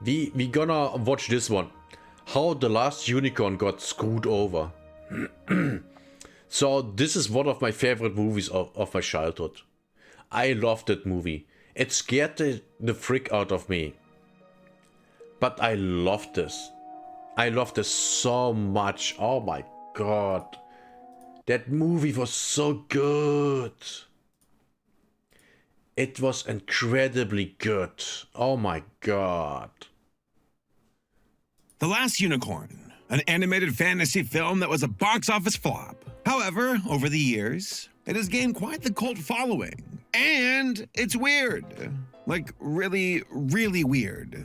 We gonna watch this one. How the Last Unicorn got screwed over. So this is one of my favorite movies of my childhood. I loved that movie. It scared the frick out of me. But I loved this. I loved this so much. Oh my god. That movie was so good. It was incredibly good. Oh my god. The Last Unicorn, an animated fantasy film that was a box office flop. However, over the years, it has gained quite the cult following. And it's weird. Like, really, really weird.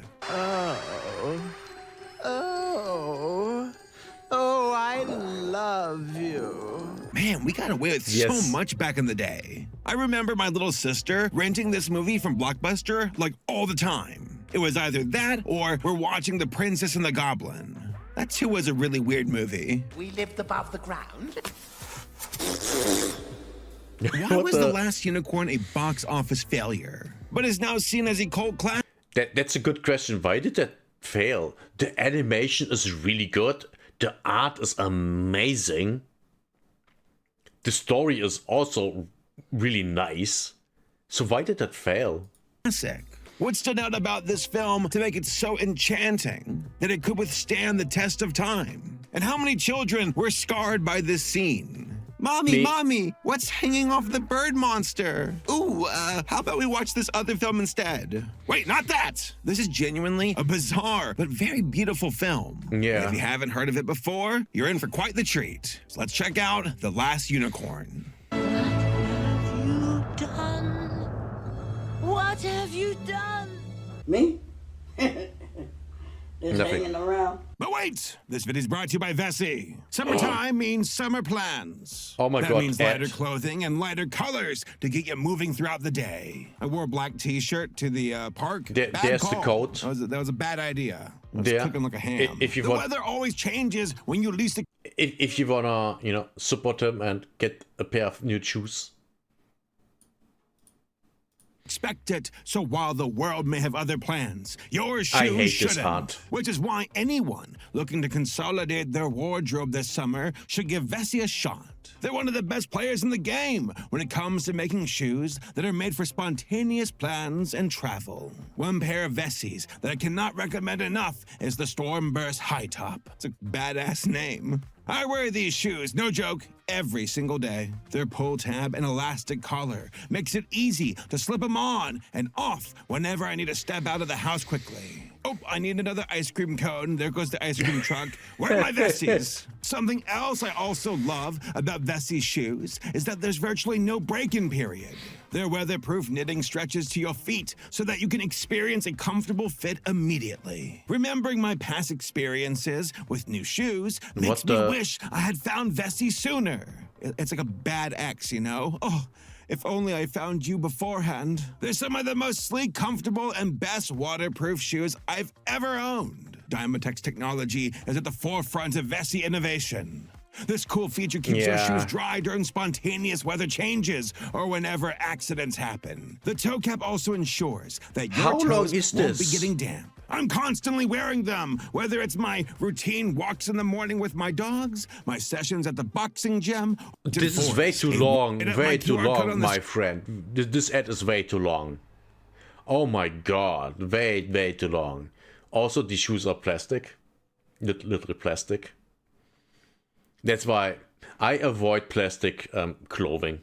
Oh, I love you. Man, we got away with so much back in the day. I remember my little sister renting this movie from Blockbuster like all the time. It was either that or we're watching The Princess and the Goblin. That too was a really weird movie. We lived above the ground. Why was The Last Unicorn a box office failure, but is now seen as a cult classic? That's a good question. Why did that fail? The animation is really good. The art is amazing. The story is also really nice. So why did that fail? What stood out about this film to make it so enchanting that it could withstand the test of time? And how many children were scarred by this scene? Mommy, what's hanging off the bird monster? Ooh, how about we watch this other film instead? Wait, not that! This is genuinely a bizarre but very beautiful film. Yeah. And if you haven't heard of it before, you're in for quite the treat. So let's check out The Last Unicorn. What have you done? What have you done? Me? Just Nothing. hanging around. But wait! This video is brought to you by Vessi. Summertime means summer plans. Oh my that god, means lighter Ed. clothing and lighter colors to get you moving throughout the day. I wore a black t-shirt to the park. There's the coat. That was a bad idea. I was Yeah. cooking like a ham. If you the want- weather always changes when you least If you wanna, support him and get a pair of new shoes. expect it. So while the world may have other plans, your shoes I hate this shouldn't. art. Which is why anyone looking to consolidate their wardrobe this summer should give Vessi a shot. They're one of the best players in the game when it comes to making shoes that are made for spontaneous plans and travel. One pair of Vessis that I cannot recommend enough is the Stormburst High Top. It's a badass name. I wear these shoes, no joke, every single day. Their pull tab and elastic collar makes it easy to slip them on and off whenever I need to step out of the house quickly. Oh, I need another ice cream cone. There goes the ice cream truck. Where are my Vessis? Something else I also love about Vessi's shoes is that there's virtually no break-in period. Their weatherproof knitting stretches to your feet so that you can experience a comfortable fit immediately. Remembering my past experiences with new shoes makes me wish I had found Vessi sooner. It's like a bad ex, you know? Oh, if only I found you beforehand. They're some of the most sleek, comfortable, and best waterproof shoes I've ever owned. Dymatex technology is at the forefront of Vessi innovation. This cool feature keeps your shoes dry during spontaneous weather changes or whenever accidents happen. The toe cap also ensures that your toes won't be getting damp. I'm constantly wearing them, whether it's my routine walks in the morning with my dogs, my sessions at the boxing gym. This is way too long, my friend. This ad is way too long. Oh my god, way too long. Also, the shoes are plastic, literally plastic. That's why I avoid plastic clothing.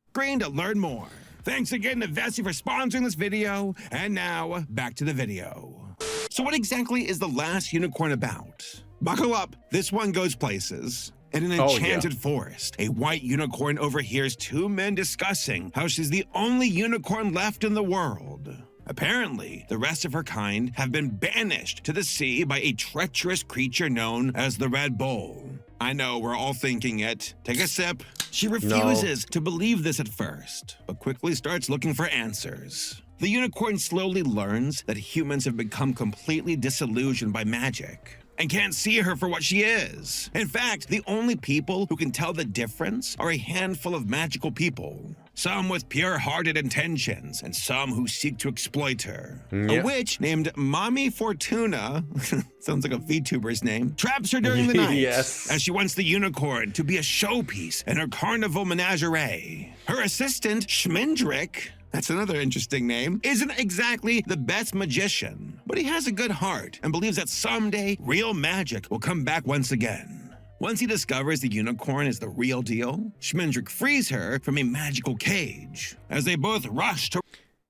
Screen to learn more. Thanks again to Vessi for sponsoring this video. And now, back to the video. So what exactly is The Last Unicorn about? Buckle up, this one goes places. In an enchanted forest, a white unicorn overhears two men discussing how she's the only unicorn left in the world. Apparently, the rest of her kind have been banished to the sea by a treacherous creature known as the Red Bull. I know, we're all thinking it. Take a sip. She refuses to believe this at first, but quickly starts looking for answers. The unicorn slowly learns that humans have become completely disillusioned by magic. and can't see her for what she is. In fact, the only people who can tell the difference are a handful of magical people. Some with pure-hearted intentions, and some who seek to exploit her. A witch named Mommy Fortuna, sounds like a VTuber's name, traps her during the night, as she wants the unicorn to be a showpiece in her carnival menagerie. Her assistant, Schmendrick, that's another interesting name, isn't exactly the best magician, but he has a good heart and believes that someday real magic will come back once again. Once he discovers the unicorn is the real deal, Schmendrick frees her from a magical cage. As they both rush to...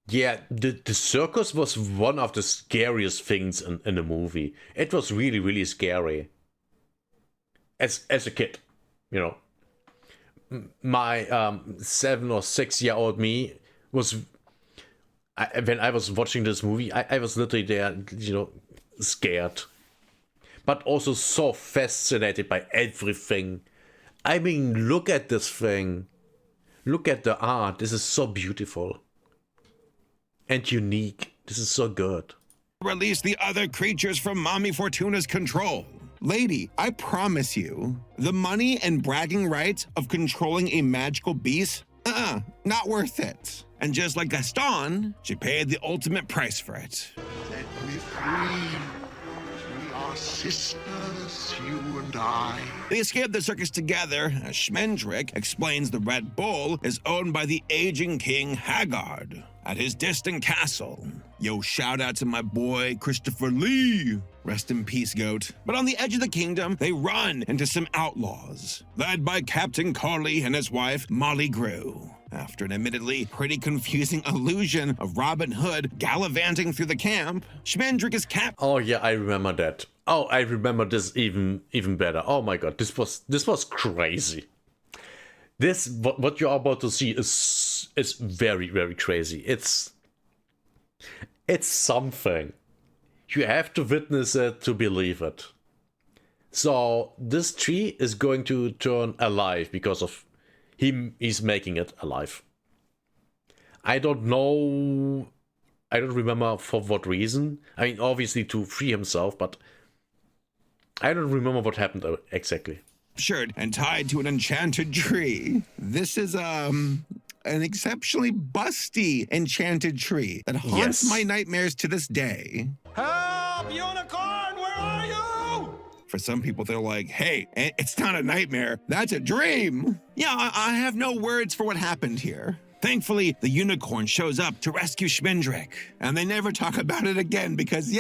Yeah, the circus was one of the scariest things in the movie. It was really, really scary. As a kid, you know. My 7 or 6 year old me was... when I was watching this movie, I was literally there, you know, scared. But also so fascinated by everything. I mean, look at this thing. Look at the art. This is so beautiful. And unique. This is so good. Release the other creatures from Mommy Fortuna's control. Lady, I promise you, the money and bragging rights of controlling a magical beast, not worth it. And just like Gaston, she paid the ultimate price for it. Set me free. Sisters, you and I. They escape the circus together as Schmendrick explains the Red Bull is owned by the aging King Haggard at his distant castle. Yo, shout out to my boy Christopher Lee. Rest in peace, goat. But on the edge of the kingdom, they run into some outlaws, led by Captain Carley and his wife, Molly Grew. After an admittedly pretty confusing illusion of Robin Hood gallivanting through the camp, Schmendrick is Oh yeah, I remember that. Oh, I remember this even better. Oh my god, this was crazy. This what you're about to see is very, very crazy. It's something. You have to witness it to believe it. So this tree is going to turn alive because of he's making it alive. I don't know. I don't remember for what reason. I mean, obviously to free himself, but I don't remember what happened exactly. Captured and tied to an enchanted tree. This is an exceptionally busty enchanted tree that haunts my nightmares to this day. Help! Unicorn, where are you? For some people, they're like, hey, it's not a nightmare, that's a dream. Yeah, I have no words for what happened here. Thankfully, the unicorn shows up to rescue Schmendrick, and they never talk about it again because,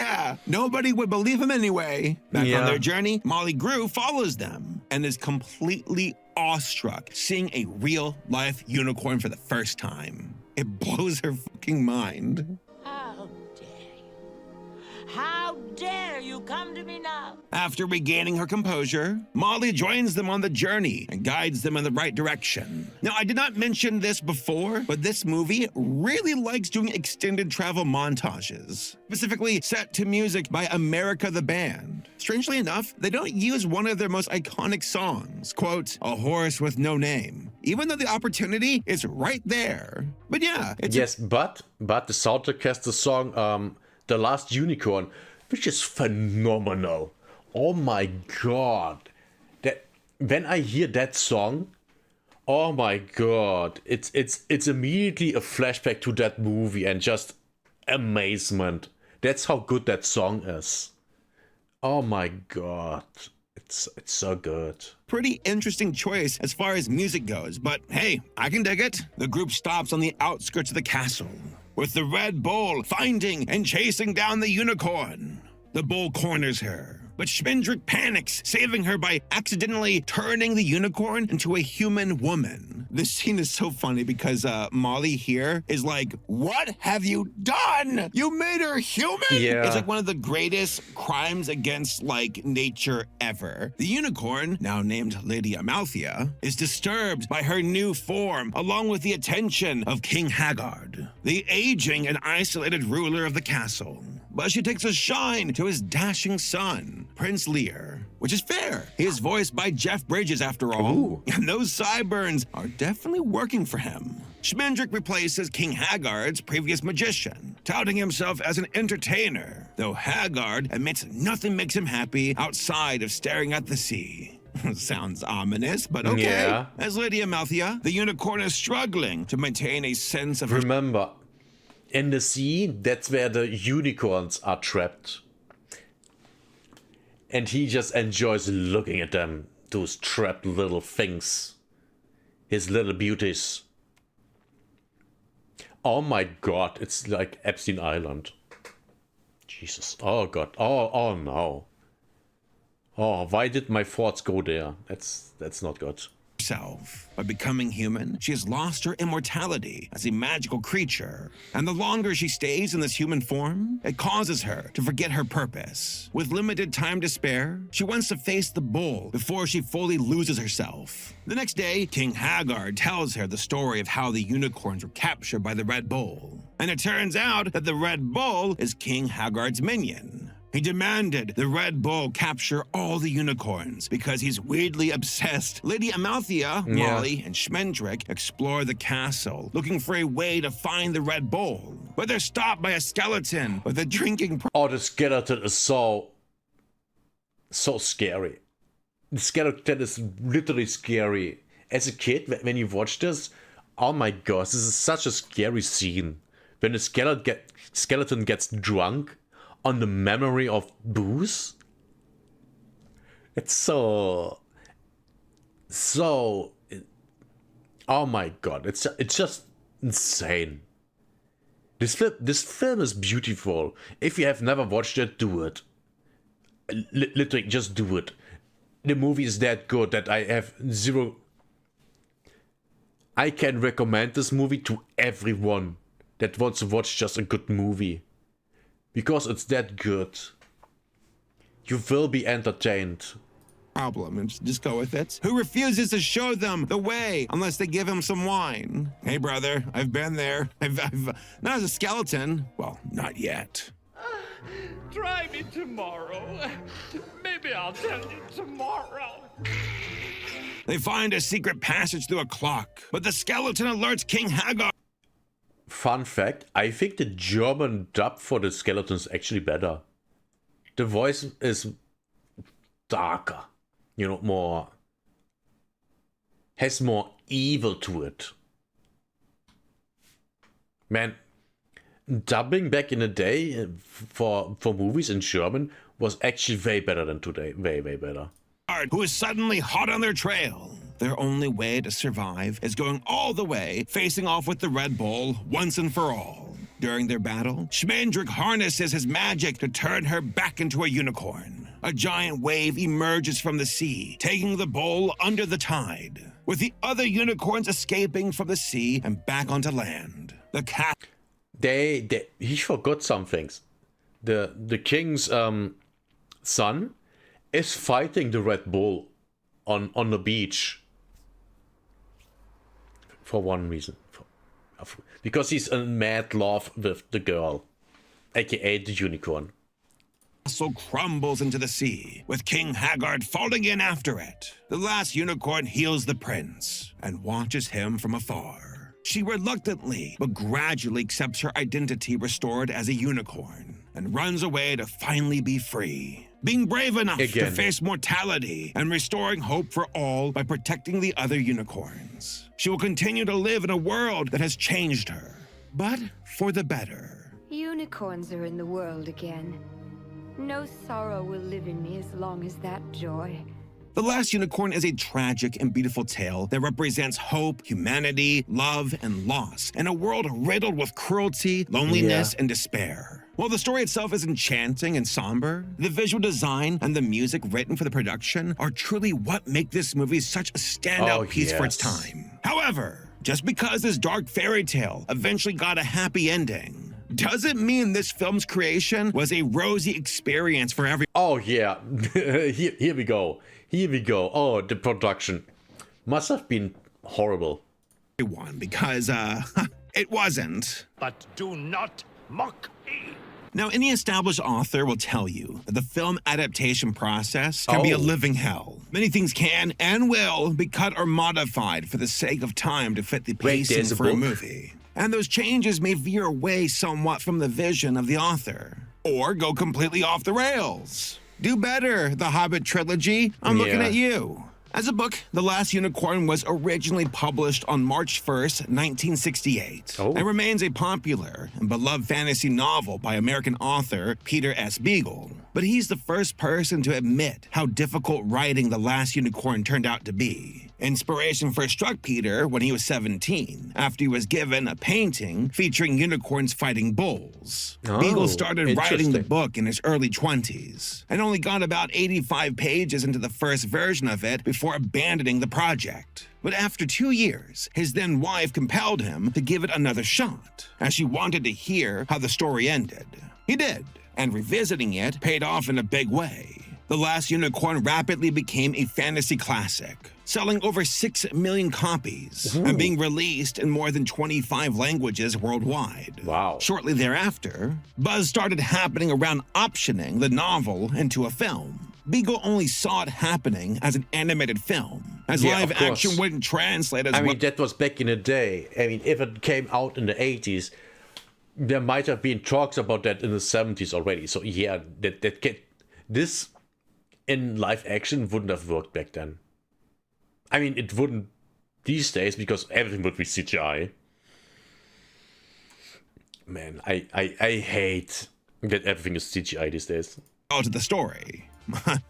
nobody would believe him anyway. Back on their journey, Molly Grew follows them and is completely awestruck seeing a real-life unicorn for the first time. It blows her fucking mind. How dare you? How dare you come to me now? After regaining her composure, Molly joins them on the journey and guides them in the right direction. Now, I did not mention this before, but this movie really likes doing extended travel montages, specifically set to music by America the Band. Strangely enough, they don't use one of their most iconic songs, quote, A Horse with No Name, even though the opportunity is right there. But yeah, it's... but the soundtrack has the song, The Last Unicorn, which is phenomenal. Oh my god. That when I hear that song, oh my god, it's immediately a flashback to that movie and just amazement. That's how good that song is. Oh my god. It's so good. Pretty interesting choice as far as music goes, but hey, I can dig it. The group stops on the outskirts of the castle, with the Red Bull finding and chasing down the unicorn. The bull corners her, but Schmendrick panics, saving her by accidentally turning the unicorn into a human woman. This scene is so funny because Molly here is like, what have you done? You made her human? Yeah. It's like one of the greatest crimes against like nature ever. The unicorn, now named Lady Amalthea, is disturbed by her new form along with the attention of King Haggard, the aging and isolated ruler of the castle. But she takes a shine to his dashing son, Prince Lear, which is fair. He is voiced by Jeff Bridges after all. Ooh. And those sideburns are definitely working for him. Schmendrick replaces King Haggard's previous magician, touting himself as an entertainer, though Haggard admits nothing makes him happy outside of staring at the sea. Sounds ominous, but okay. Yeah. As Lady Amalthea, the unicorn is struggling to maintain a sense of Remember, in the sea, that's where the unicorns are trapped. And he just enjoys looking at them, those trapped little things. His little beauties. Oh my god, it's like Epstein Island. Jesus. Oh god. Oh no. Oh, why did my thoughts go there? That's not good. herself. By becoming human, she has lost her immortality as a magical creature. And the longer she stays in this human form, it causes her to forget her purpose. With limited time to spare, she wants to face the bull before she fully loses herself. The next day, King Haggard tells her the story of how the unicorns were captured by the Red Bull. And it turns out that the Red Bull is King Haggard's minion. He demanded the Red Bull capture all the unicorns because he's weirdly obsessed. Lady Amalthea, Molly, and Schmendrick explore the castle, looking for a way to find the Red Bull. But they're stopped by a skeleton with a drinking Oh, the skeleton is so scary. The skeleton is literally scary. As a kid, when you watch this, oh my gosh, this is such a scary scene. When the skeleton gets drunk on the memory of booze. It's so oh my god, it's just insane. This film is beautiful. If you have never watched it, do it. Literally, just do it. The movie is that good that I can recommend this movie to everyone that wants to watch just a good movie. Because it's that good. You will be entertained. problem and just go with it. Who refuses to show them the way unless they give him some wine? Hey, brother, I've been there. I've not as a skeleton. Well, not yet. Try me tomorrow. Maybe I'll tell you tomorrow. They find a secret passage through a clock, but the skeleton alerts King Haggard. Fun fact, I think the German dub for the skeleton is actually better. The voice is darker, you know, has more evil to it. Man, dubbing back in the day for movies in German was actually way better than today. Way better. Who is suddenly hot on their trail. Their only way to survive is going all the way, facing off with the Red Bull once and for all. During their battle, Schmendrick harnesses his magic to turn her back into a unicorn. A giant wave emerges from the sea, taking the bull under the tide, with the other unicorns escaping from the sea and back onto land. The cat. He forgot some things. The king's son is fighting the Red Bull on the beach for one reason, because he's in mad love with the girl, aka the unicorn. Castle crumbles into the sea, with King Haggard falling in after it. The last unicorn heals the prince and watches him from afar. She reluctantly but gradually accepts her identity restored as a unicorn and runs away to finally be free. Being brave enough to face mortality and restoring hope for all by protecting the other unicorns. She will continue to live in a world that has changed her, but for the better. Unicorns are in the world again. No sorrow will live in me as long as that joy. The Last Unicorn is a tragic and beautiful tale that represents hope, humanity, love, and loss in a world riddled with cruelty, loneliness, and despair. While the story itself is enchanting and somber, the visual design and the music written for the production are truly what make this movie such a standout piece for its time. However, just because this dark fairy tale eventually got a happy ending, doesn't mean this film's creation was a rosy experience for everyone. Oh yeah, here we go. Here we go. Oh, the production must have been horrible. Because, it wasn't. But do not mock me. Now, any established author will tell you that the film adaptation process can be a living hell. Many things can and will be cut or modified for the sake of time to fit the pacing for a movie. and those changes may veer away somewhat from the vision of the author, or go completely off the rails. Do better, The Hobbit trilogy. I'm looking at you. As a book, The Last Unicorn was originally published on March 1st, 1968, and remains a popular and beloved fantasy novel by American author Peter S. Beagle. But he's the first person to admit how difficult writing The Last Unicorn turned out to be. Inspiration first struck Peter when he was 17, after he was given a painting featuring unicorns fighting bulls. Beagle started writing the book in his early 20s, and only got about 85 pages into the first version of it before abandoning the project. But after 2 years, his then wife compelled him to give it another shot, as she wanted to hear how the story ended. He did, and revisiting it paid off in a big way. The Last Unicorn rapidly became a fantasy classic, selling over 6 million copies and being released in more than 25 languages worldwide. Wow. Shortly thereafter, buzz started happening around optioning the novel into a film. Beagle only saw it happening as an animated film, as live action wouldn't translate as well. I mean, that was back in the day. I mean, if it came out in the 80s, there might have been talks about that in the 70s already. So yeah, this in live action wouldn't have worked back then. I mean, it wouldn't these days because everything would be CGI. Man, I hate that everything is CGI these days. To the story.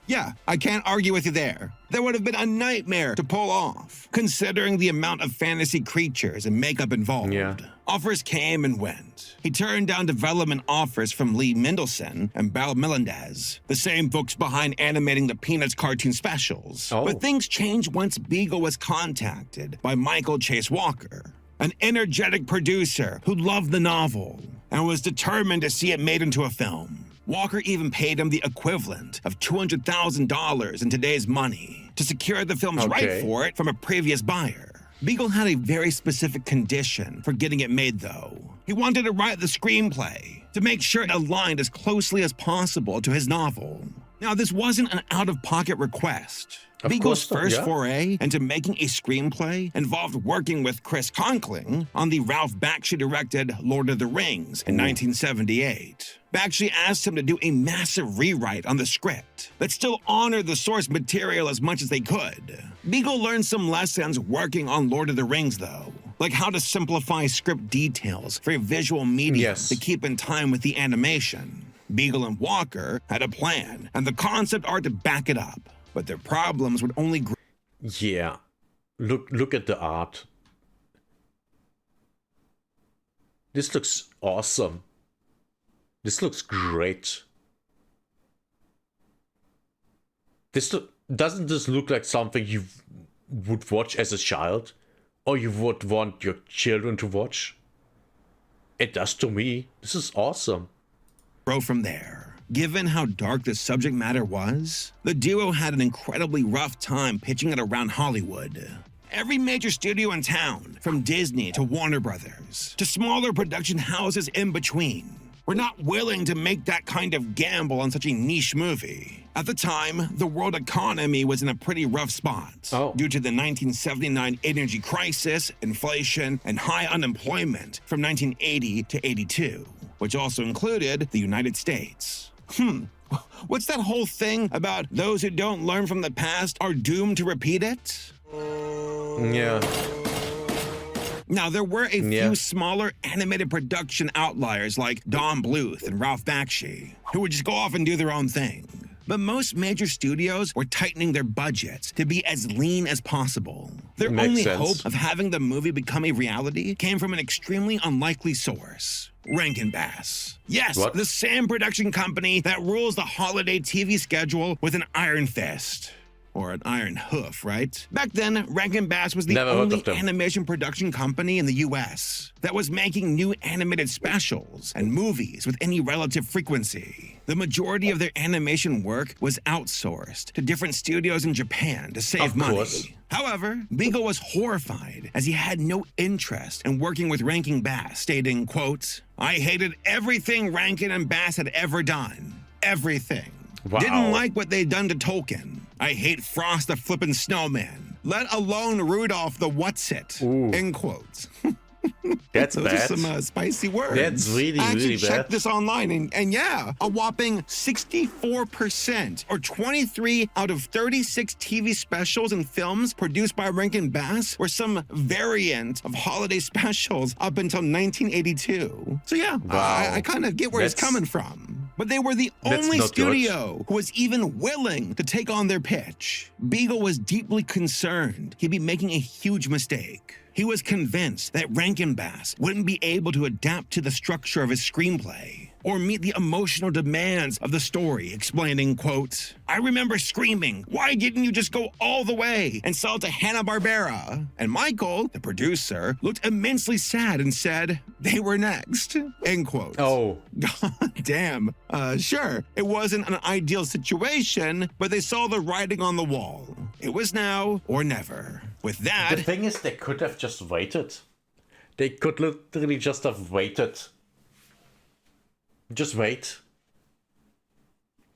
Yeah, I can't argue with you there. That would have been a nightmare to pull off, considering the amount of fantasy creatures and makeup involved. Offers came and went. He turned down development offers from Lee Mendelsohn and Bal Melendez, the same folks behind animating the Peanuts cartoon specials. But things changed once Beagle was contacted by Michael Chase Walker, an energetic producer who loved the novel and was determined to see it made into a film. Walker even paid him the equivalent of $200,000 in today's money to secure the film's right for it from a previous buyer. Beagle had a very specific condition for getting it made, though. He wanted to write the screenplay to make sure it aligned as closely as possible to his novel. Now, this wasn't an out-of-pocket request. Beagle's first foray into making a screenplay involved working with Chris Conkling on the Ralph Bakshi-directed Lord of the Rings in 1978. Bakshi asked him to do a massive rewrite on the script that still honored the source material as much as they could. Beagle learned some lessons working on Lord of the Rings, though, like how to simplify script details for a visual medium to keep in time with the animation. Beagle and Walker had a plan and the concept art to back it up, but their problems would only grow. Yeah, look at the art. This looks awesome. This looks great. Doesn't this look like something you would watch as a child? Or you would want your children to watch? It does to me. This is awesome. Grow from there. Given how dark the subject matter was, the duo had an incredibly rough time pitching it around Hollywood. Every major studio in town, from Disney to Warner Brothers, to smaller production houses in between, were not willing to make that kind of gamble on such a niche movie. At the time, the world economy was in a pretty rough spot due to the 1979 energy crisis, inflation, and high unemployment from 1980 to 82, which also included the United States. What's that whole thing about those who don't learn from the past are doomed to repeat it? Yeah. Now, there were a few smaller animated production outliers like Don Bluth and Ralph Bakshi, who would just go off and do their own thing. But most major studios were tightening their budgets to be as lean as possible. Their only hope of having the movie become a reality came from an extremely unlikely source. Rankin Bass. Yes, the same production company that rules the holiday TV schedule with an iron fist. Or an iron hoof, right? Back then, Rankin Bass was the only animation production company in the US that was making new animated specials and movies with any relative frequency. The majority of their animation work was outsourced to different studios in Japan to save money. However, Beagle was horrified as he had no interest in working with Rankin Bass, stating, quote, "I hated everything Rankin and Bass had ever done. Everything. Didn't like what they'd done to Tolkien. I hate Frost the Flippin' Snowman, let alone Rudolph the What's-It," end quotes. That's Those bad. are some spicy words. That's really, I actually really checked bad. this online, and yeah, a whopping 64%, or 23 out of 36 TV specials and films produced by Rankin Bass were some variant of holiday specials up until 1982. So yeah, Wow. I kind of get where it's That's- coming from. But they were the That's only not good. studio who was even willing to take on their pitch. Beagle was deeply concerned he'd be making a huge mistake. He was convinced that Rankin Bass wouldn't be able to adapt to the structure of his screenplay or meet the emotional demands of the story, explaining, quote, "I remember screaming, 'Why didn't you just go all the way and sell it to Hanna-Barbera?' And Michael, the producer, looked immensely sad and said, 'They were next,' end quote." Oh, God damn. Sure, it wasn't an ideal situation, but they saw the writing on the wall. It was now or never. With that, the thing is, they could have just waited. They could literally just have waited. Just wait.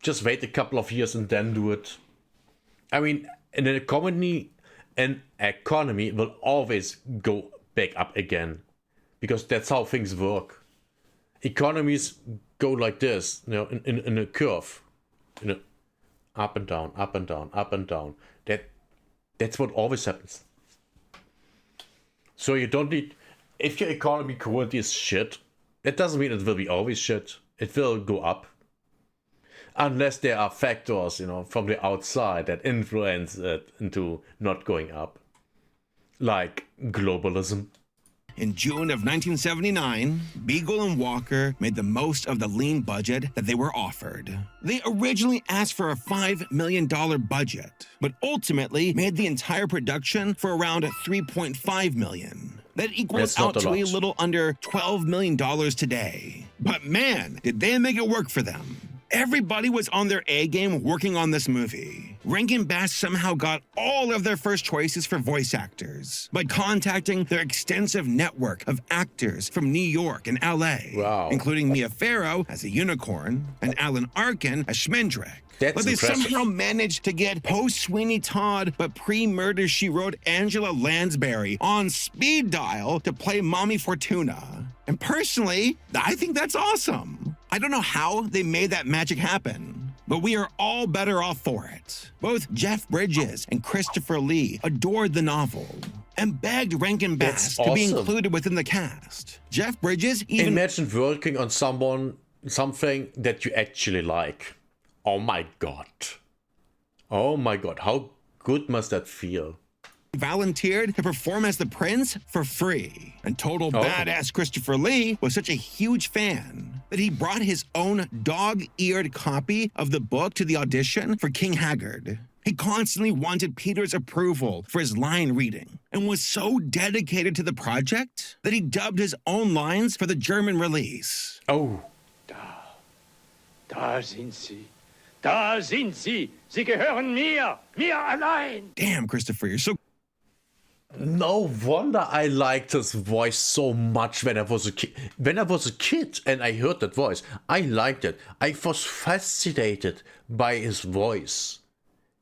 Just wait a couple of years and then do it. I mean, in an economy will always go back up again. Because that's how things work. Economies go like this, you know, in a curve. You know, up and down, up and down, up and down. That's what always happens. So you don't need... If your economy currently is shit, that doesn't mean it will be always shit. It will go up. Unless there are factors, you know, from the outside that influence it into not going up. Like globalism. in June of 1979, Beagle and Walker made the most of the lean budget that they were offered. They originally asked for a $5 million budget, but ultimately made the entire production for around $3.5 million. That equals That's not out a to a lot. little under $12 million today. But man, did they make it work for them. Everybody was on their A game working on this movie. Rankin Bass somehow got all of their first choices for voice actors by contacting their extensive network of actors from New York and LA, Wow. including Mia Farrow as a unicorn and Alan Arkin as Schmendrick. That's But they impressive. somehow managed to get post-Sweeney Todd but pre-Murder, She Wrote Angela Lansbury on speed dial to play Mommy Fortuna. And personally, I think that's awesome. I don't know how they made that magic happen, but we are all better off for it. Both Jeff Bridges and Christopher Lee adored the novel and begged Rankin Bass That's to be awesome. included within the cast. Jeff Bridges even Imagine working on something that you actually like. Oh my god. Oh my god, how good must that feel? volunteered to perform as the prince for free. And total Oh. badass Christopher Lee was such a huge fan that he brought his own dog-eared copy of the book to the audition for King Haggard. He constantly wanted Peter's approval for his line reading and was so dedicated to the project that he dubbed his own lines for the German release. Oh, Da sind sie. Da sind sie. Sie gehören mir. Mir allein. Damn, Christopher, you're so no wonder I liked his voice so much when I was a kid. When I was a kid and I heard that voice, I liked it. I was fascinated by his voice.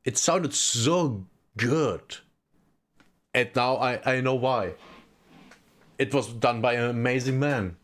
It sounded so good. And now I know why. It was done by an amazing man.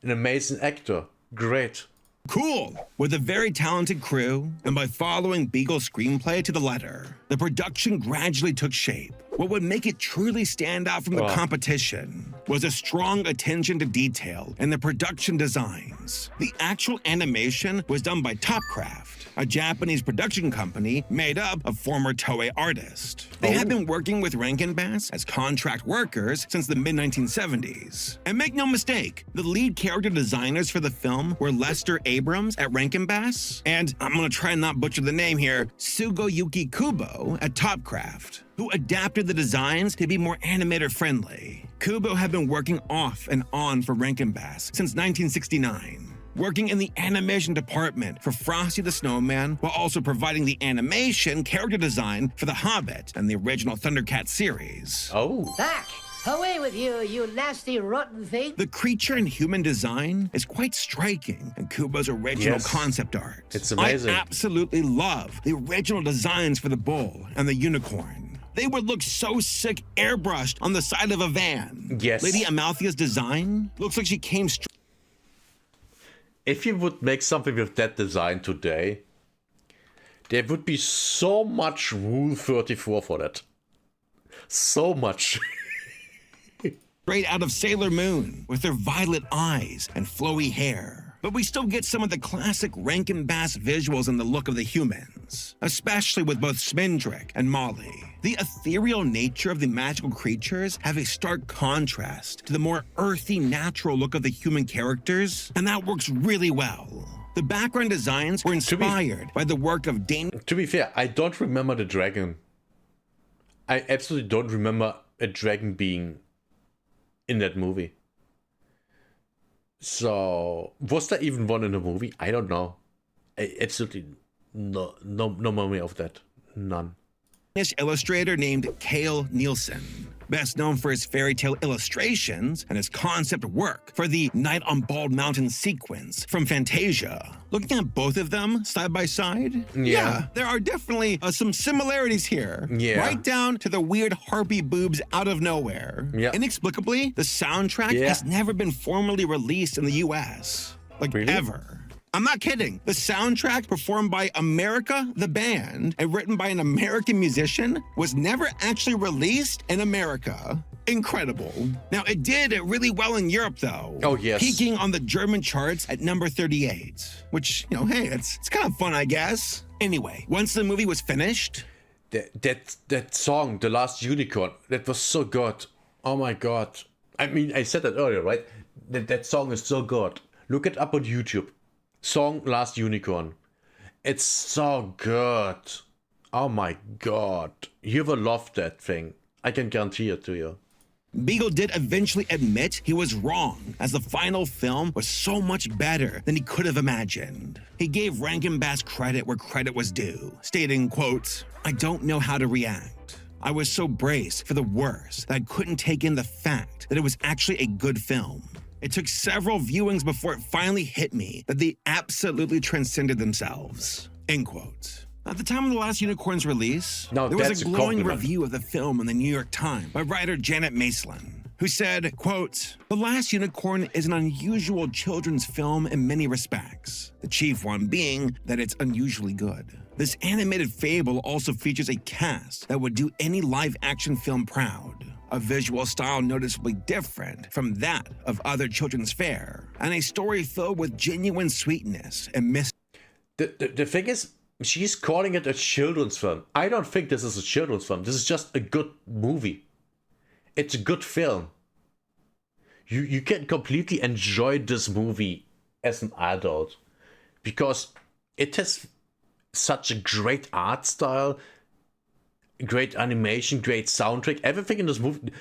An amazing actor. Great. cool. With a very talented crew, and by following Beagle's screenplay to the letter, the production gradually took shape. What would make it truly stand out from the competition was a strong attention to detail in the production designs. The actual animation was done by Topcraft, a Japanese production company made up of former Toei artists. They had been working with Rankin Bass as contract workers since the mid-1970s. And make no mistake, the lead character designers for the film were Lester Abrams at Rankin Bass, and I'm gonna try and not butcher the name here, Sugiyuki Kubo at Topcraft, who adapted the designs to be more animator-friendly. Kubo had been working off and on for Rankin Bass since 1969, working in the animation department for Frosty the Snowman while also providing the animation character design for The Hobbit and the original Thundercat series. Oh. Back! Away with you, you nasty, rotten thing! The creature and human design is quite striking in Kubo's original Yes. concept art. It's amazing. I absolutely love the original designs for the bull and the unicorn. They would look so sick airbrushed on the side of a van. Yes. Lady Amalthea's design looks like she came straight. If you would make something with that design today, there would be so much Rule 34 for that. So much. Straight out of Sailor Moon with her violet eyes and flowy hair. But we still get some of the classic Rankin Bass visuals and the look of the humans, especially with both Smindrick and Molly. The ethereal nature of the magical creatures have a stark contrast to the more earthy, natural look of the human characters, and that works really well. The background designs were inspired by the work of Dane. To be fair, I don't remember the dragon. I absolutely don't remember a dragon being in that movie. So, was there even one in the movie? I don't know. Absolutely no memory of that. None. Illustrator named Cale Nielsen, best known for his fairy tale illustrations and his concept work for the Night on Bald Mountain sequence from Fantasia. Looking at both of them side by side, yeah there are definitely some similarities here. Yeah. Right down to the weird harpy boobs out of nowhere. Yeah. Inexplicably, the soundtrack has never been formally released in the US. Like, really? Ever. I'm not kidding. The soundtrack, performed by America, the band, and written by an American musician, was never actually released in America. Incredible. Now, it did really well in Europe, though. Oh, yes. Peaking on the German charts at number 38, which, hey, it's kind of fun, I guess. Anyway, once the movie was finished... That song, The Last Unicorn, that was so good. Oh my god. I mean, I said that earlier, right? That song is so good. Look it up on YouTube. Song Last Unicorn. It's so good. Oh my god. You will love that thing. I can guarantee it to you. Beagle did eventually admit he was wrong, as the final film was so much better than he could have imagined. He gave Rankin Bass credit where credit was due, stating, quote, "I don't know how to react. I was so braced for the worst that I couldn't take in the fact that it was actually a good film. It took several viewings before it finally hit me that they absolutely transcended themselves." End quote. At the time of The Last Unicorn's release, there was a glowing review of the film in the New York Times by writer Janet Maslin, who said, quote, "The Last Unicorn is an unusual children's film in many respects, the chief one being that it's unusually good. This animated fable also features a cast that would do any live-action film proud, a visual style noticeably different from that of other children's fare, and a story filled with genuine sweetness and mystery." The thing is, she's calling it a children's film. I don't think this is a children's film. This is just a good movie. It's a good film. You can completely enjoy this movie as an adult because it has such a great art style, great animation, great soundtrack. Everything in this movie,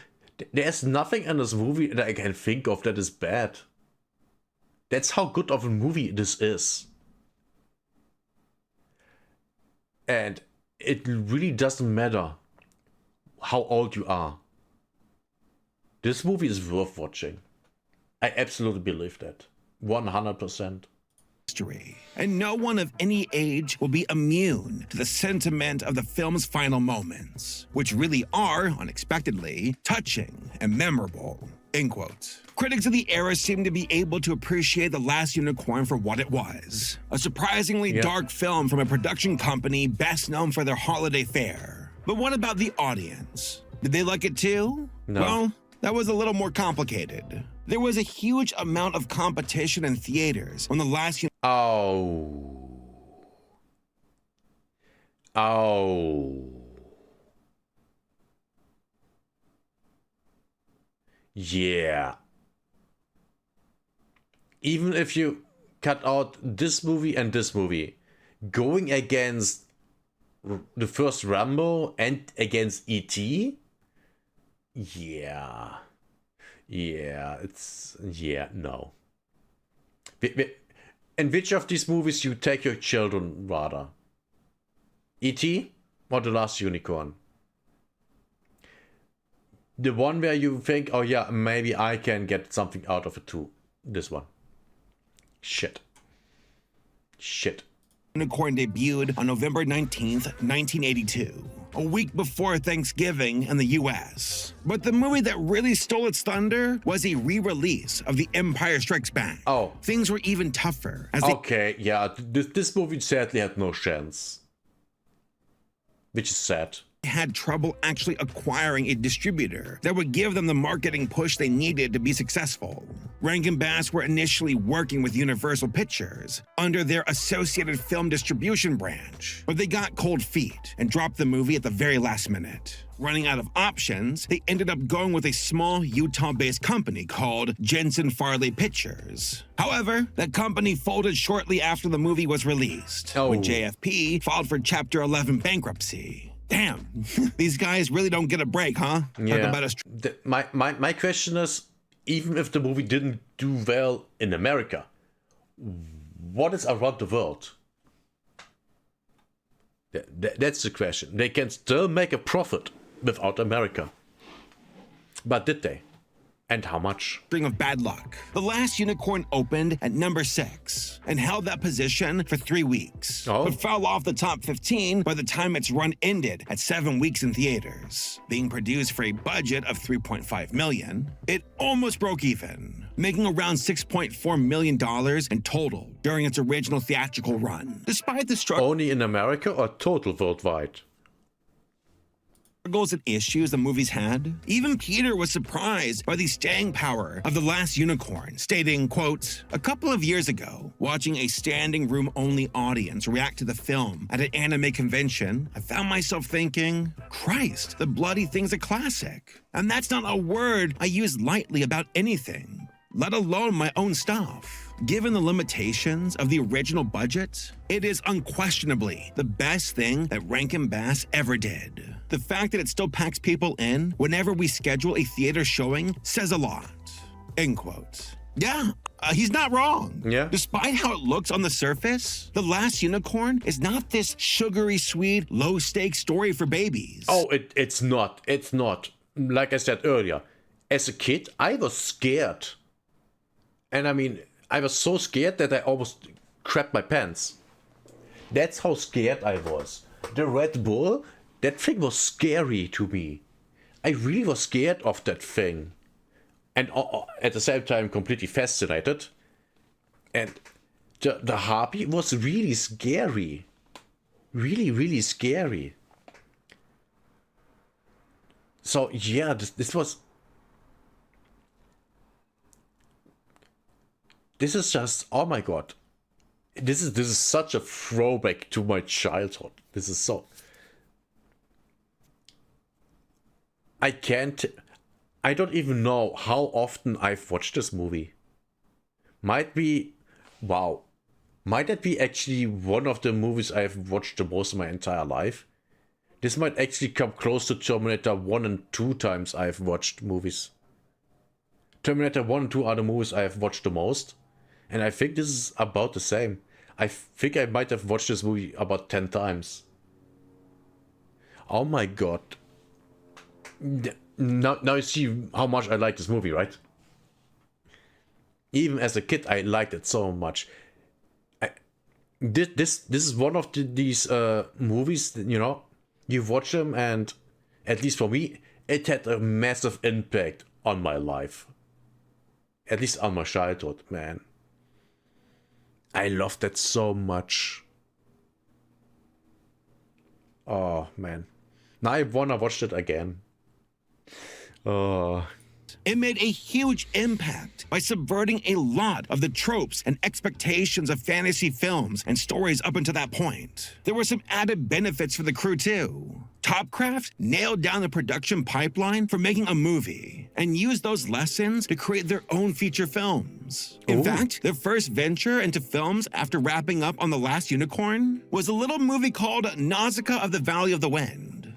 there's nothing in this movie that I can think of that is bad. That's how good of a movie this is. And it really doesn't matter how old you are. This movie is worth watching. I absolutely believe that. 100%. And no one of any age will be immune to the sentiment of the film's final moments, which really are, unexpectedly, touching and memorable. End quote. Critics of the era seem to be able to appreciate The Last Unicorn for what it was. A surprisingly dark film from a production company best known for their holiday fare. But what about the audience? Did they like it too? No. Well, that was a little more complicated. There was a huge amount of competition in theaters when The Last Oh. Yeah. Even if you cut out this movie and this movie, going against the first Rambo and against E.T., no. In which of these movies you take your children rather? E.T. or The Last Unicorn? The one where you think, oh yeah, maybe I can get something out of it too. This one. Shit. Unicorn debuted on November 19th, 1982, a week before Thanksgiving in the US. But the movie that really stole its thunder was a re-release of The Empire Strikes Back. Oh. Things were even tougher. Okay, yeah, this movie sadly had no chance. Which is sad. Had trouble actually acquiring a distributor that would give them the marketing push they needed to be successful. Rankin Bass were initially working with Universal Pictures under their Associated Film Distribution branch, but they got cold feet and dropped the movie at the very last minute. Running out of options, they ended up going with a small Utah-based company called Jensen Farley Pictures. However, that company folded shortly after the movie was released, when JFP filed for Chapter 11 bankruptcy. Damn, these guys really don't get a break, huh? Yeah. My question is, even if the movie didn't do well in America, what is around the world? That's the question. They can still make a profit without America. But did they? And how much? String of bad luck. The Last Unicorn opened at number 6 and held that position for 3 weeks, but fell off the top 15 by the time its run ended at 7 weeks in theaters. Being produced for a budget of $3.5 million, it almost broke even, making around $6.4 million in total during its original theatrical run. Despite the struggle, only in America or total worldwide? Struggles and issues the movies had, even Peter was surprised by the staying power of The Last Unicorn, stating, quote, "A couple of years ago, watching a standing room only audience react to the film at an anime convention, I found myself thinking, Christ, the bloody thing's a classic. And that's not a word I use lightly about anything, let alone my own stuff. Given the limitations of the original budget, it is unquestionably the best thing that Rankin Bass ever did. The fact that it still packs people in whenever we schedule a theater showing says a lot." End quote. Yeah, he's not wrong. Yeah. Despite how it looks on the surface, The Last Unicorn is not this sugary sweet, low-stakes story for babies. Oh, it's not. It's not. Like I said earlier, as a kid, I was scared. And I mean, I was so scared that I almost crapped my pants. That's how scared I was. The Red Bull, that thing was scary to me. I really was scared of that thing. And at the same time, completely fascinated. And the harpy was really scary. Really, really scary. So yeah, this was... This is just, oh my god. This is such a throwback to my childhood. This is so... I don't even know how often I've watched this movie. Might be, wow. Might that be actually one of the movies I've watched the most in my entire life? This might actually come close to Terminator 1 and 2 times I've watched movies. Terminator 1 and 2 are the movies I have watched the most. And I think this is about the same. I think I might have watched this movie about 10 times. Oh my god. Now you see how much I like this movie, right? Even as a kid, I liked it so much. This is one of these movies that, you know, you watch them and, at least for me, it had a massive impact on my life. At least on my childhood, man. I loved that so much. Oh, man. Now I wanna watch it again. Oh. It made a huge impact by subverting a lot of the tropes and expectations of fantasy films and stories up until that point. There were some added benefits for the crew too. Topcraft nailed down the production pipeline for making a movie and used those lessons to create their own feature films. In fact, their first venture into films after wrapping up on The Last Unicorn was a little movie called Nausicaa of the Valley of the Wind.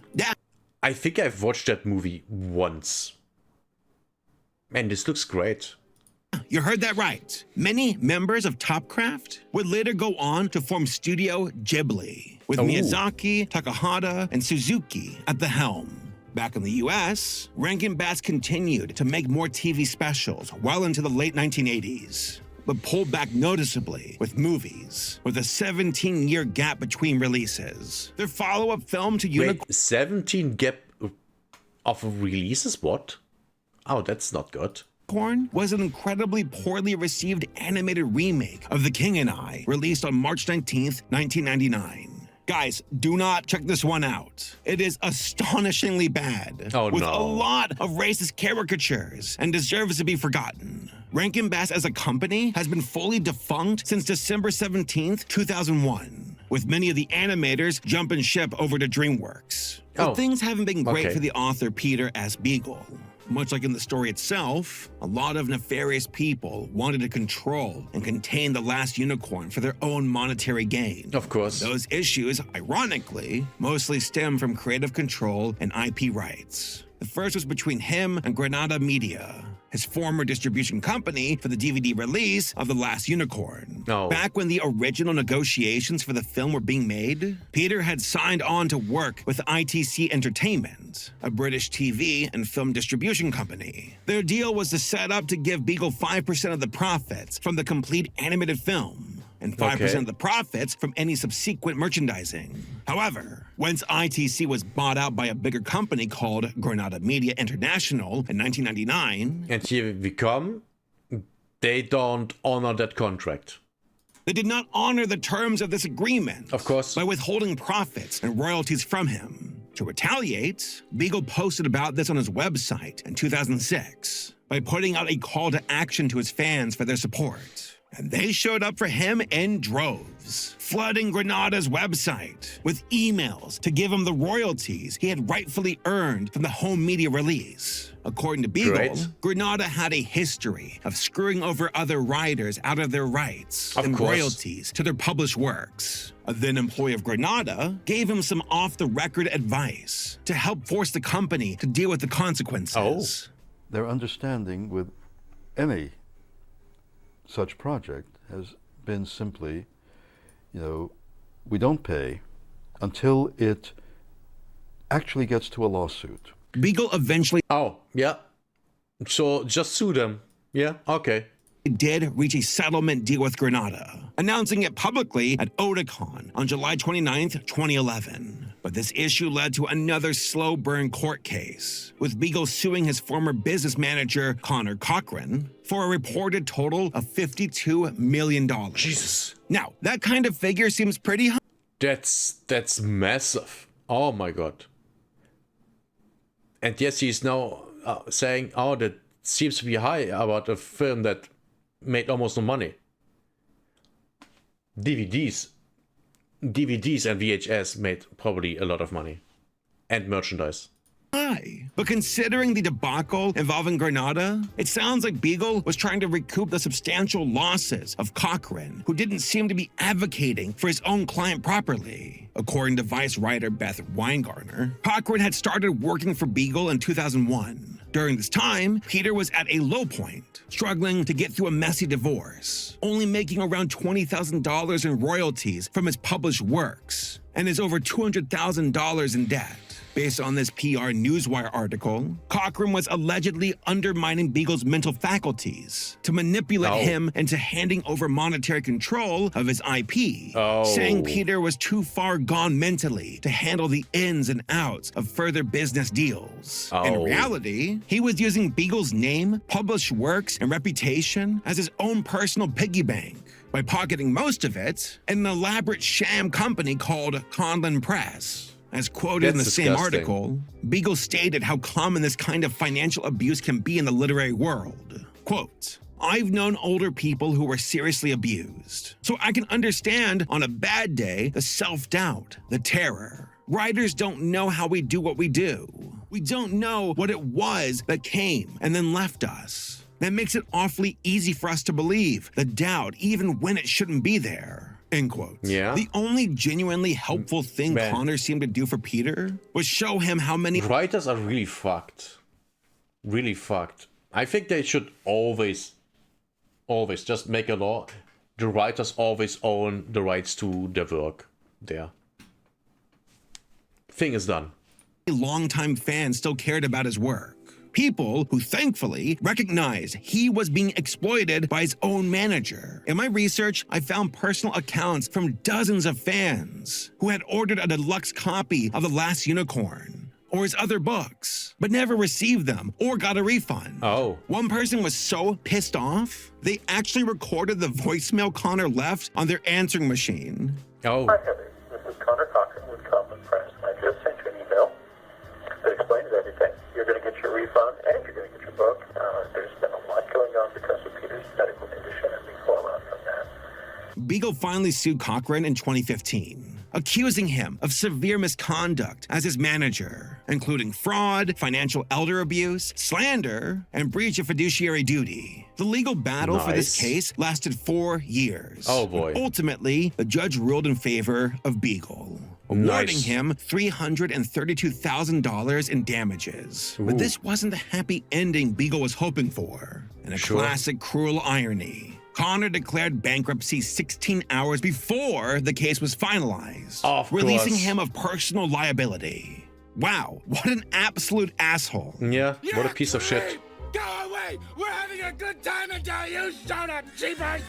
I think I've watched that movie once. Man, this looks great. You heard that right. Many members of Topcraft would later go on to form Studio Ghibli, with Miyazaki, Takahata, and Suzuki at the helm. Back in the US, Rankin Bass continued to make more TV specials well into the late 1980s. but pulled back noticeably with movies, with a 17-year gap between releases. Their follow-up film to Unicorn... Wait, 17 gap of releases? What? Oh, that's not good. Was an incredibly poorly received animated remake of The King and I, released on March 19th, 1999. Guys, do not check this one out. It is astonishingly bad, with a lot of racist caricatures, and deserves to be forgotten. Rankin as a company has been fully defunct since December 17th, 2001, with many of the animators jumping ship over to DreamWorks. But things haven't been great for the author Peter S. Beagle. Much like in the story itself, a lot of nefarious people wanted to control and contain the last unicorn for their own monetary gain. Of course. Those issues, ironically, mostly stem from creative control and IP rights. The first was between him and Granada Media, his former distribution company for the DVD release of The Last Unicorn. Back when the original negotiations for the film were being made, Peter had signed on to work with ITC Entertainment, a British TV and film distribution company. Their deal was to set up to give Beagle 5% of the profits from the complete animated film, and 5% of the profits from any subsequent merchandising. However, once ITC was bought out by a bigger company called Granada Media International in 1999, and here we come, they don't honor that contract. They did not honor the terms of this agreement. Of course. By withholding profits and royalties from him. To retaliate, Beagle posted about this on his website in 2006 by putting out a call to action to his fans for their support. And they showed up for him in droves, flooding Granada's website with emails to give him the royalties he had rightfully earned from the home media release. According to Beagle, Granada had a history of screwing over other writers out of their rights and royalties to their published works. A then employee of Granada gave him some off-the-record advice to help force the company to deal with the consequences. Their understanding with any such project has been simply, we don't pay until it actually gets to a lawsuit. Beagle eventually... So just sue them. Did reach a settlement deal with Granada, announcing it publicly at Otakon on July 29th, 2011. But this issue led to another slow burn court case, with Beagle suing his former business manager, Connor Cochran, for a reported total of $52 million. Jesus. Now, that kind of figure seems pretty high. That's massive. Oh my god. And yes, he's now saying, that seems to be high about a film that made almost no money. DVDs and VHS made probably a lot of money. And merchandise. But considering the debacle involving Granada, it sounds like Beagle was trying to recoup the substantial losses of Cochran, who didn't seem to be advocating for his own client properly. According to Vice writer Beth Weingartner, Cochran had started working for Beagle in 2001. During this time, Peter was at a low point, struggling to get through a messy divorce, only making around $20,000 in royalties from his published works, and is over $200,000 in debt. Based on this PR Newswire article, Cochran was allegedly undermining Beagle's mental faculties to manipulate him into handing over monetary control of his IP, saying Peter was too far gone mentally to handle the ins and outs of further business deals. In reality, he was using Beagle's name, published works, and reputation as his own personal piggy bank, by pocketing most of it in an elaborate sham company called Conlon Press. As quoted in the same article, Beagle stated how common this kind of financial abuse can be in the literary world. Quote, "I've known older people who were seriously abused, so I can understand on a bad day the self-doubt, the terror. Writers don't know how we do what we do. We don't know what it was that came and then left us. That makes it awfully easy for us to believe the doubt even when it shouldn't be there." End quote. The only genuinely helpful thing Connor seemed to do for Peter was show him how many writers are really fucked. Really fucked. I think they should always just make a law. The writers always own the rights to their work. There. Thing is done. Longtime fans still cared about his work. People who thankfully recognized he was being exploited by his own manager. In my research, I found personal accounts from dozens of fans who had ordered a deluxe copy of The Last Unicorn or his other books, but never received them or got a refund. Oh. One person was so pissed off, they actually recorded the voicemail Connor left on their answering machine. Oh. Hi, Heather. This is Connor Cochran with Common Press. I just sent you an email that explains everything. You're going to get your refund and you're going to get your book. There's been a lot going on because of Peter's medical condition and we fallout from that. Beagle finally sued Cochran in 2015, accusing him of severe misconduct as his manager, including fraud, financial elder abuse, slander, and breach of fiduciary duty. The legal battle for this case lasted 4 years. Oh boy. Ultimately, the judge ruled in favor of Beagle, awarding him $332,000 in damages. Ooh. But this wasn't the happy ending Beagle was hoping for. In a classic cruel irony, Connor declared bankruptcy 16 hours before the case was finalized, releasing him of personal liability. Wow, what an absolute asshole. Yeah, what a piece of shit. Go away! We're having a good time until you showed up, jeepers!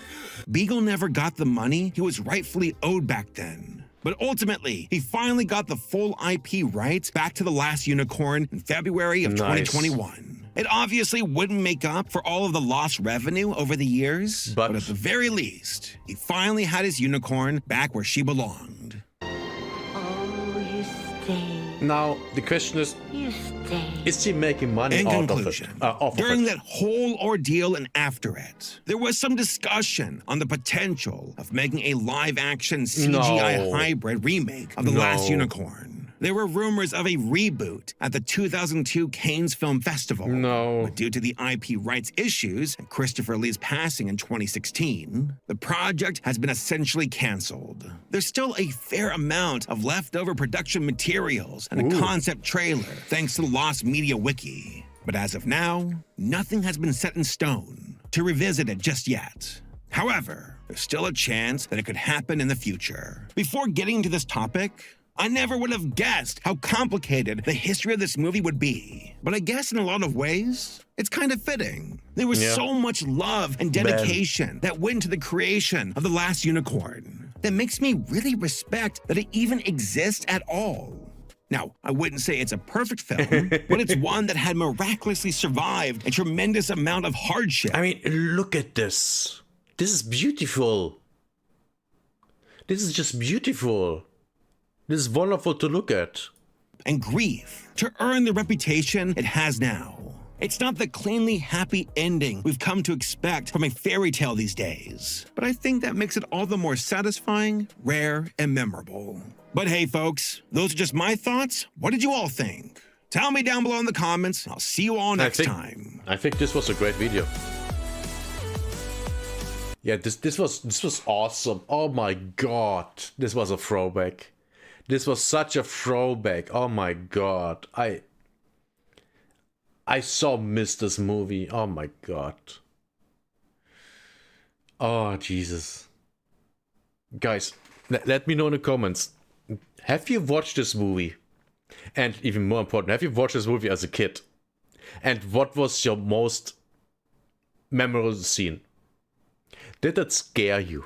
Beagle never got the money he was rightfully owed back then. But ultimately, he finally got the full IP rights back to The Last Unicorn in February of 2021. It obviously wouldn't make up for all of the lost revenue over the years, but at the very least, he finally had his unicorn back where she belonged. Oh, you stay. Now, the question is, You stay. is he making money In out conclusion, of it? during that whole ordeal and after it, there was some discussion on the potential of making a live-action CGI hybrid remake of The Last Unicorn. There were rumors of a reboot at the 2002 Cannes Film Festival. But due to the IP rights issues and Christopher Lee's passing in 2016, the project has been essentially canceled. There's still a fair amount of leftover production materials and a concept trailer, thanks to the Lost Media Wiki. But as of now, nothing has been set in stone to revisit it just yet. However, there's still a chance that it could happen in the future. Before getting into this topic, I never would have guessed how complicated the history of this movie would be. But I guess in a lot of ways, it's kind of fitting. There was so much love and dedication that went into the creation of The Last Unicorn that makes me really respect that it even exists at all. Now, I wouldn't say it's a perfect film, but it's one that had miraculously survived a tremendous amount of hardship. I mean, look at this. This is beautiful. This is just beautiful. This is wonderful to look at. And grief to earn the reputation it has now. It's not the cleanly happy ending we've come to expect from a fairy tale these days, but I think that makes it all the more satisfying, rare, and memorable. But hey, folks, those are just my thoughts. What did you all think? Tell me down below in the comments. I'll see you all next time. I think this was a great video. Yeah, this was awesome. Oh my god, this was a throwback. This was such a throwback. Oh my god. I so missed this movie. Oh my god. Oh Jesus. Guys, let me know in the comments. Have you watched this movie? And even more important, have you watched this movie as a kid? And what was your most memorable scene? Did it scare you?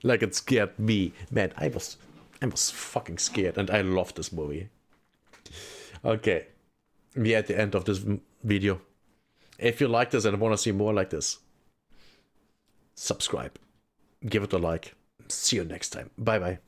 Like it scared me. Man, I was fucking scared and I loved this movie. Okay. We're at the end of this video. If you like this and want to see more like this, subscribe. Give it a like. See you next time. Bye bye.